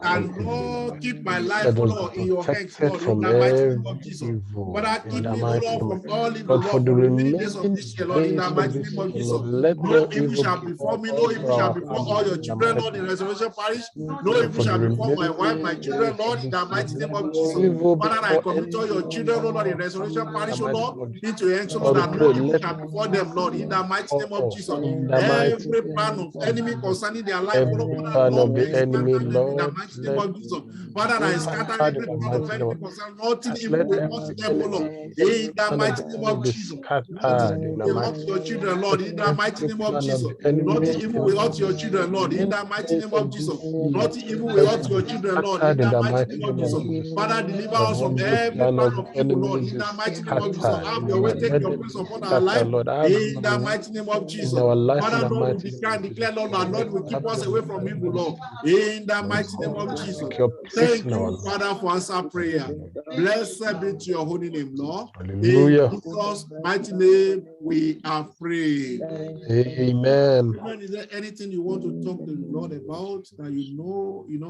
S1: And Lord, keep my life,
S3: Let us
S1: Lord,
S3: be
S1: in your hands,
S3: protected
S1: Lord, in
S3: from
S1: the mighty name
S3: every
S1: of Jesus.
S3: evil
S1: Father,
S3: in
S1: keep
S3: the
S1: me, O
S3: mighty
S1: Lord,
S3: name.
S1: from all evil,
S3: But for
S1: Lord,
S3: the
S1: for the remaining days of
S3: remaining
S1: this year, Lord, in
S3: days
S1: the
S3: of
S1: mighty
S3: this
S1: name
S3: year,
S1: of Jesus.
S3: Lord, let
S1: No
S3: no
S1: evil
S3: evil
S1: shall befall
S3: befall
S1: me, no
S3: us
S1: evil
S3: or
S1: shall
S3: our
S1: befall all
S3: family
S1: your
S3: in the
S1: children,
S3: mighty
S1: Lord, in
S3: name.
S1: Resurrection Parish. No
S3: Lord,
S1: evil
S3: for the
S1: shall befall my wife,
S3: remaining
S1: my
S3: days
S1: children,
S3: of
S1: Lord, in
S3: this
S1: the
S3: year,
S1: mighty name
S3: let
S1: of
S3: no
S1: Jesus.
S3: evil
S1: Father, I
S3: befall
S1: commit
S3: any
S1: all your
S3: one
S1: children,
S3: of
S1: Lord, in
S3: us
S1: Resurrection
S3: in the
S1: Parish,
S3: mighty
S1: Lord,
S3: name of Jesus.
S1: into your hands, Lord,
S3: Lord, we
S1: that
S3: pray,
S1: no evil
S3: let
S1: shall
S3: no
S1: befall them,
S2: them, Lord, in the mighty name of Jesus.
S3: In the mighty
S2: Every
S3: name
S2: plan
S3: of
S2: of enemy
S3: Jesus.
S2: concerning their life,
S3: Every
S2: Father,
S3: plan
S2: Lord,
S3: of
S2: we
S3: the enemy,
S2: scatter them in the
S3: Lord,
S2: mighty name
S3: let
S2: of Jesus. Father, I scatter
S3: scattered in
S2: every
S3: the
S2: plan of
S3: mighty name
S2: enemy
S3: of
S2: concerning nothing
S3: Jesus.
S2: evil
S3: Let
S2: will
S3: every
S2: hurt them, O Lord,
S3: enemy,
S2: in
S3: every
S2: the
S3: plan of
S2: mighty
S3: the
S2: name
S3: enemy
S2: of
S3: be
S2: Jesus. Nothing
S3: scattered in
S2: evil
S3: the
S2: will
S3: mighty
S2: hurt
S3: name.
S2: your children,
S3: Let
S2: Lord, in the mighty
S3: every
S2: name of
S3: plan of
S2: Jesus.
S3: the enemy
S2: Nothing evil
S3: in
S2: will hurt your children, Lord, in
S3: many
S2: the mighty
S3: days
S2: name of
S3: of
S2: Jesus.
S3: this year,
S2: Nothing evil will
S3: let
S2: hurt
S3: it
S2: your
S3: be
S2: children, Lord, in
S3: scattered in
S2: the
S3: the
S2: mighty
S3: mighty
S2: name of
S3: name of
S2: Jesus.
S3: Jesus.
S2: Father, deliver
S3: Let
S2: us from
S3: every
S2: every
S3: plan
S2: plan
S3: of
S2: of
S3: the
S2: evil,
S3: enemy
S2: Lord, in
S3: be
S2: the mighty name of Jesus.
S3: scattered
S2: Have
S3: in the
S2: your way,
S3: mighty.
S2: take
S3: Let
S2: your
S3: them
S2: place
S3: be
S2: upon our life,
S3: scattered, Lord. Have
S2: in the
S3: your way
S2: mighty name of
S3: in
S2: Jesus.
S3: our life in
S2: Father,
S3: the
S2: Lord, we
S3: mighty name
S2: declare
S3: of
S2: and declare,
S3: Jesus.
S2: Lord, our
S3: Let
S2: Lord will
S3: have
S2: keep us
S3: your
S2: away
S3: way in
S2: from
S3: the
S2: evil,
S3: mighty
S2: Lord,
S3: name.
S2: in the
S3: Lord
S2: mighty name
S3: God,
S2: of
S3: take
S2: Jesus.
S3: your place in
S2: Thank
S3: our
S2: you,
S3: life.
S2: Father, for answer prayer. Blessed be to your holy name, Lord. In
S3: Hallelujah.
S2: Jesus' mighty name, we are prayed.
S3: Amen.
S2: Amen. Is there anything you want to talk to the Lord about that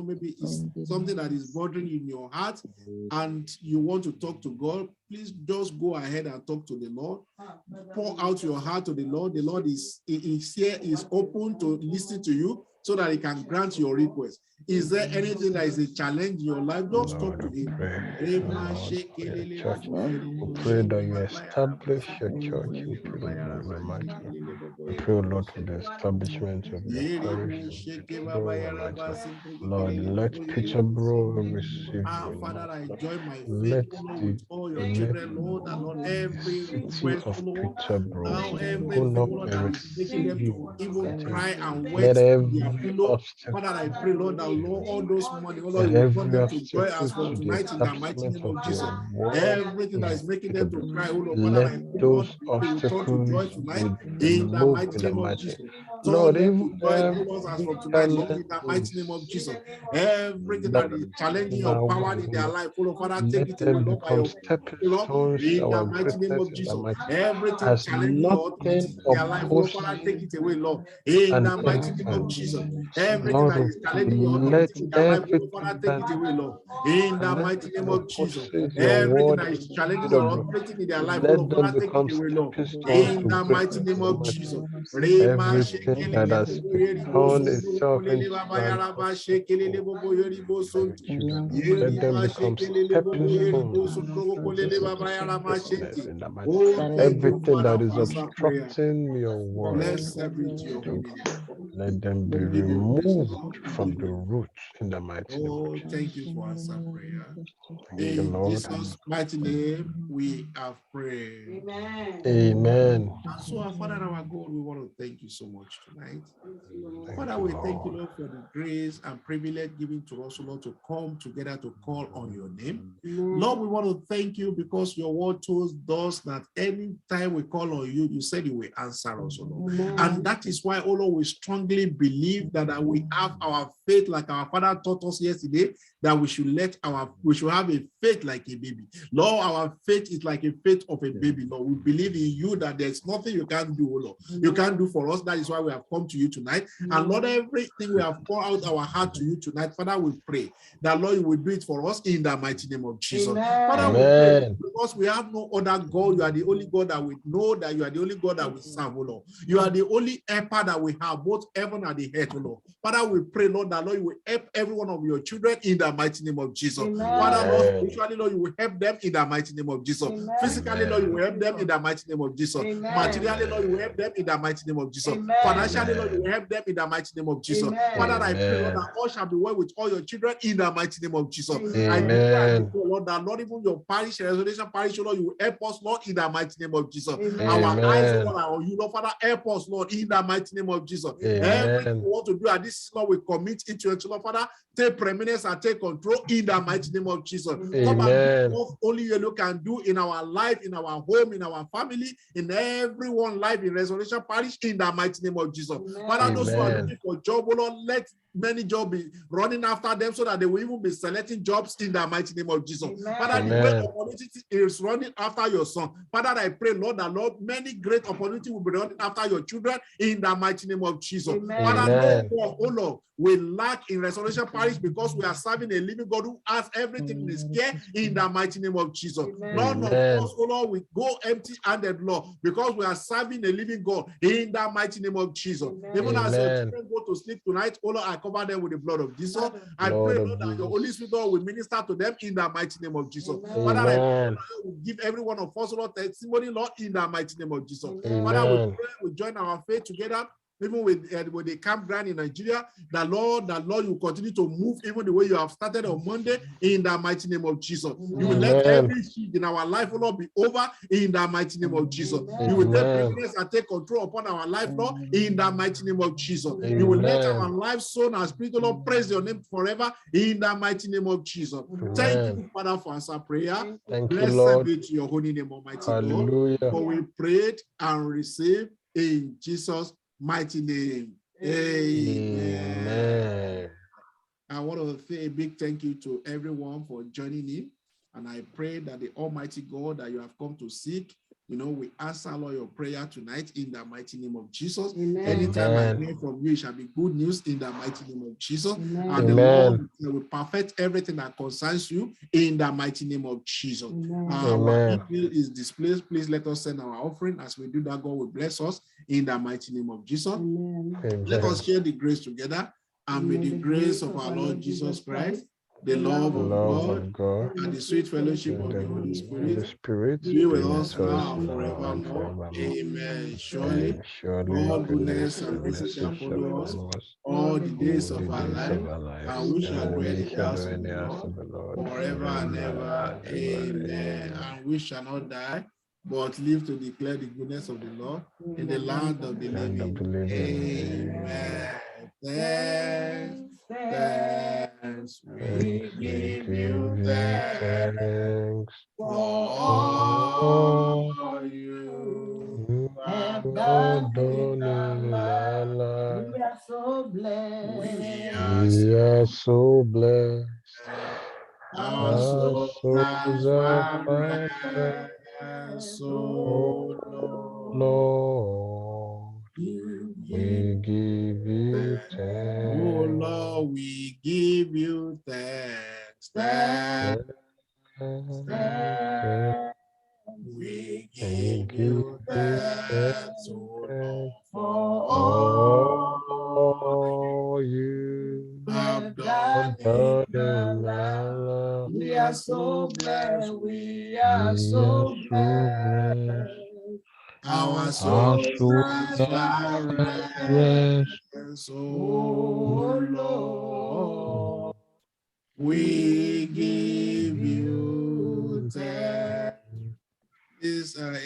S2: maybe it's something that is bothering you in your heart and you want to talk to God? Please just go ahead and talk to the Lord. Pour out your heart to the Lord. The Lord is here, is open to listen to you so that he can grant your request. Is there anything that is a challenge in your life? Just talk to him.
S3: We pray that you establish your church in Peterborough. We pray, Lord, for the establishment of your parish in Peterborough. Lord, let Peterborough receive you.
S2: Father, I join my faith
S3: Let
S2: with all your children, Lord, and Lord, every
S3: city
S2: request,
S3: of
S2: Lord.
S3: Peterborough
S2: Now
S3: open
S2: everything,
S3: up
S2: Lord,
S3: and
S2: that is making them
S3: receive
S2: to even
S3: you.
S2: cry and
S3: Let
S2: wet their
S3: every
S2: pillow.
S3: obstacle,
S2: Father, I pray, Lord, that Lord, all those money, Lord,
S3: let
S2: you will turn
S3: every
S2: them to joy
S3: obstacle
S2: as from
S3: to the
S2: tonight in the mighty
S3: establishment
S2: name
S3: of
S2: of Jesus.
S3: your word
S2: Everything that
S3: in
S2: is making them to
S3: Peterborough,
S2: cry, oh Lord, Father,
S3: let
S2: I pray, Lord,
S3: those
S2: you will turn to
S3: obstacles
S2: joy tonight
S3: be
S2: in the
S3: removed
S2: mighty
S3: in the
S2: name of
S3: mighty name.
S2: Jesus. Turn
S3: Lord,
S2: them
S3: even
S2: to joy, oh Lord, as
S3: every
S2: from tonight, Lord, in the mighty name of
S3: challenges
S2: Jesus. Everything
S3: that
S2: that is challenging
S3: in
S2: your
S3: our
S2: power
S3: way,
S2: in their
S3: Lord,
S2: life, oh Lord, Father, take
S3: let
S2: it away,
S3: them
S2: Lord, by
S3: become
S2: your
S3: stepping
S2: Lord,
S3: stones to
S2: in the
S3: our
S2: mighty name
S3: greatness
S2: of
S3: in the
S2: Jesus.
S3: mighty name.
S2: Everything
S3: As
S2: challenging your
S3: nothing
S2: authority in their life, oh Lord,
S3: opposes
S2: Father, take
S3: you
S2: it away, Lord, in
S3: and
S2: the mighty name of
S3: elephant.
S2: Jesus. Everything
S3: Lord,
S2: that
S3: we
S2: is
S3: pray,
S2: challenging your
S3: let
S2: authority in their life, oh Lord, Father,
S3: everything
S2: take
S3: that
S2: it away, Lord, in the mighty name of Jesus.
S3: opposes your
S2: Everything
S3: word
S2: that
S3: in
S2: is challenging your
S3: Peterborough,
S2: authority in their life, oh
S3: let
S2: Lord,
S3: them
S2: Father, take it
S3: become
S2: away, Lord,
S3: stepping stones
S2: in
S3: to
S2: the mighty
S3: greatness
S2: name
S3: in the
S2: of
S3: mighty
S2: Jesus.
S3: name.
S2: Rema
S3: Everything that
S2: shekelele
S3: has
S2: bobo yeri
S3: turned
S2: boso
S3: itself
S2: kolele baba
S3: into an
S2: yara ba shekelele
S3: obstacle
S2: bobo yeri
S3: for
S2: boso
S3: your children, let
S2: yeri
S3: them
S2: ma
S3: become
S2: shekelele bobo
S3: stepping
S2: yeri
S3: stones
S2: boso robo kolele baba yara ma
S3: to greatness
S2: shente.
S3: in the mighty.
S2: Oh, thank you,
S3: Everything
S2: Father,
S3: that is
S2: for answer prayer.
S3: obstructing your word,
S2: Blessed be to your holy name.
S3: let them be
S2: We give you praise,
S3: removed
S2: Lord. We
S3: from
S2: give
S3: the
S2: you
S3: root in the mighty name of
S2: Oh,
S3: Jesus.
S2: thank you for answer prayer.
S3: Thank you,
S2: In
S3: Lord.
S2: Jesus' mighty name, we have prayed.
S1: Amen.
S3: Amen.
S2: And so, our Father and our God, we want to thank you so much tonight.
S3: Thank
S2: Father,
S3: you,
S2: we thank you,
S3: Lord.
S2: Lord, for the grace and privilege given to us, Lord, to come together to call on your name. Lord, we want to thank you because your word told us that any time we call on you, you said you will answer us, Lord. And that is why, oh Lord, we strongly believe that we have our faith, like our Father taught us yesterday, that we should have a faith like a baby. Lord, our faith is like a faith of a baby, Lord. We believe in you that there's nothing you can't do, Lord. You can't do for us. That is why we have come to you tonight. And Lord, everything we have poured out our heart to you tonight, Father, we pray that, Lord, you will do it for us in the mighty name of Jesus. Father, we pray because we have no other God. You are the only God that we know, that you are the only God that we serve, oh Lord. You are the only helper that we have, both heaven and the earth, oh Lord. Father, we pray, Lord, that, Lord, you will help every one of your children in the mighty name of Jesus. Father, Lord, spiritually, Lord, you will help them in the mighty name of Jesus. Physically, Lord, you will help them in the mighty name of Jesus. Materially, Lord, you will help them in the mighty name of Jesus. Financially, Lord, you will help them in the mighty name of Jesus. Father, I pray, Lord, that all shall be well with all your children in the mighty name of Jesus. I declare, Lord, that Lord, even your parish, Resurrection Parish, Lord, you will help us, Lord, in the mighty name of Jesus. Our eyes, Lord, are on you, Lord, Father, help us, Lord, in the mighty name of Jesus. Everything we want to do at this, Lord, we commit into your Lord, Father, take preeminence and take control in the mighty name of Jesus. Come and do what only you can do in our life, in our home, in our family, in everyone life in Resurrection Parish, in the mighty name of Jesus. Father, those who are looking for job, Lord, let many jobs be running after them so that they will even be selecting jobs in the mighty name of Jesus. Father, the way opportunity is running after your son. Father, I pray, Lord, that Lord, many great opportunities will be running after your children in the mighty name of Jesus. Father, oh Lord, we lack in Restoration Parish because we are serving a living God who has everything in his care in the mighty name of Jesus. None of us, oh Lord, we go empty-handed, Lord, because we are serving a living God in the mighty name of Jesus. Even as your children go to sleep tonight, oh Lord, I cover them with the blood of Jesus. I pray, Lord, that your Holy Spirit will minister to them in the mighty name of Jesus. Father, I pray, Lord, will give every one of us, Lord, testimony, Lord, in the mighty name of Jesus. Father, we pray, we join our faith together, even with the campground in Nigeria, that Lord, you continue to move even the way you have started on Monday in the mighty name of Jesus. You will let every shift in our life, oh Lord, be over in the mighty name of Jesus. You will take preeminence and take control upon our life, Lord, in the mighty name of Jesus. You will let our life, soul, and spirit, oh Lord, praise your name forever in the mighty name of Jesus. Thank you, Father, for answer prayer. Blessed be to your holy name, Almighty God. For we prayed and received in Jesus' mighty name. Amen. I want to say a big thank you to everyone for joining in. And I pray that the Almighty God that you have come to seek, we answer all your prayer tonight in the mighty name of Jesus. Anytime I hear from you, it shall be good news in the mighty name of Jesus. And the Lord will perfect everything that concerns you in the mighty name of Jesus. Our email is displayed. Please let us send our offering. As we do that, God will bless us in the mighty name of Jesus. Let us share the grace together. And may the grace of our Lord Jesus Christ, the love of God, and the sweet fellowship of the Holy Spirit be with us now and forevermore. Amen. Surely, all goodness and mercy shall follow us all the days of our life, and we shall dwell in the house of the Lord forever and ever. Amen. And we shall not die, but live to declare the goodness of the Lord in the land of the living. Amen. Thanks, we give you thanks for all you have done in our life. We are so blessed. We are so blessed. Our souls are found rest, so Lord, we give you thanks. Oh Lord, we give you thanks. We give you thanks, oh Lord, for all you have done in our life. We are so blessed. We are so blessed. Our souls are rest, oh Lord, we give you thanks. This a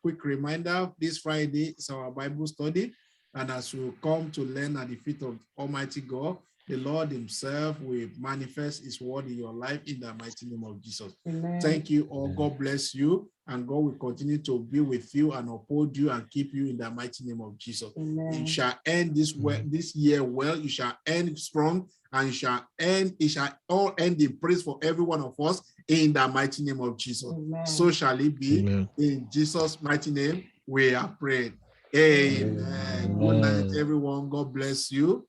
S2: quick reminder, this Friday is our Bible study, and as we come to learn at the feet of Almighty God, the Lord himself will manifest his word in your life in the mighty name of Jesus. Amen. Thank you all. God bless you, and God will continue to be with you and uphold you and keep you in the mighty name of Jesus. Amen. You shall end this year well. You shall end strong, and it shall all end in praise for every one of us in the mighty name of Jesus. Amen. So shall it be. Amen. In Jesus' mighty name we are praying. Amen. Amen. Good night, everyone. God bless you.